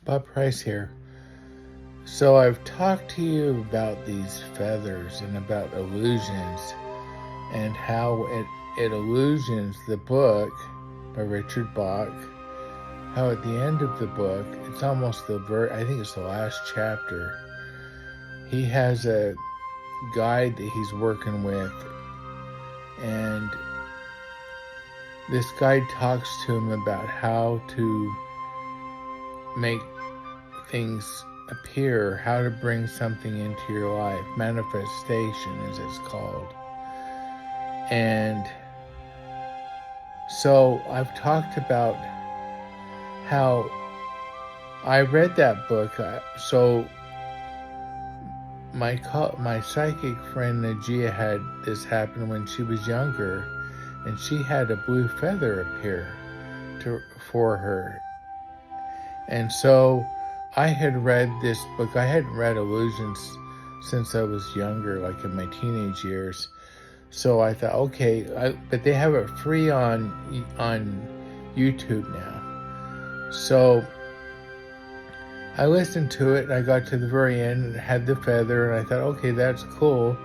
Bob Price here. So I've talked to you about these feathers and about illusions and how it illusions the book by Richard Bach. How at the end of the book, it's almost I think it's the last chapter, he has a guide that he's working with, and this guide talks to him about how to make things appear, how to bring something into your life, manifestation as it's called. And so I've talked about how I read that book. So my psychic friend Najia had this happen when she was younger, and she had a blue feather appear for her. And so I had read this book. I hadn't read illusions since I was younger, like in my teenage years. So I thought, okay, but they have it free on YouTube now. So I listened to it, and I got to the very end and it had the feather, and I thought, okay, that's cool.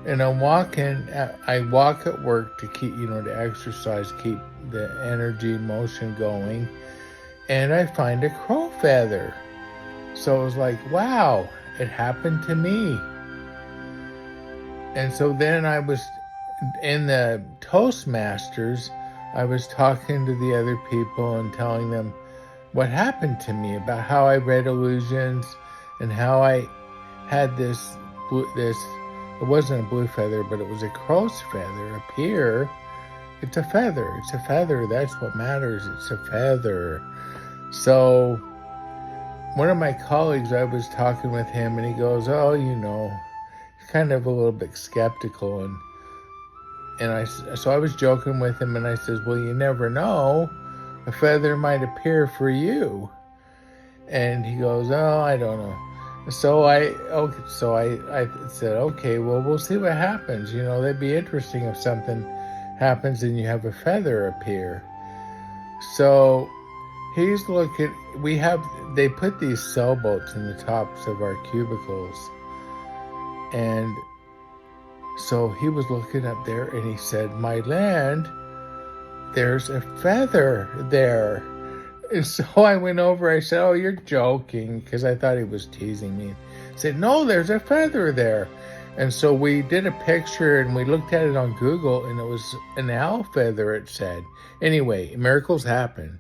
And I walk at work to keep, to exercise, keep the energy, motion going. And I find a crow feather. So it was like, wow, it happened to me. And so then I was in the Toastmasters, I was talking to the other people and telling them what happened to me, about how I read illusions and how I had this, it wasn't a blue feather, but it was a crow's feather appear. It's a feather. It's a feather. That's what matters. It's a feather. So one of my colleagues, I was talking with him, and he goes, oh, he's kind of a little bit skeptical. So I was joking with him, and I says, well, you never know. A feather might appear for you. And he goes, oh, I don't know. So I said, okay, well, we'll see what happens. That'd be interesting if something happens and you have a feather appear. So he's looking, they put these sailboats in the tops of our cubicles. And so he was looking up there, and he said, my land, there's a feather there. And so I went over, I said, oh, you're joking, because I thought he was teasing me. I said, no, there's a feather there. And so we did a picture, and we looked at it on Google, and it was an owl feather, it said. Anyway, miracles happen.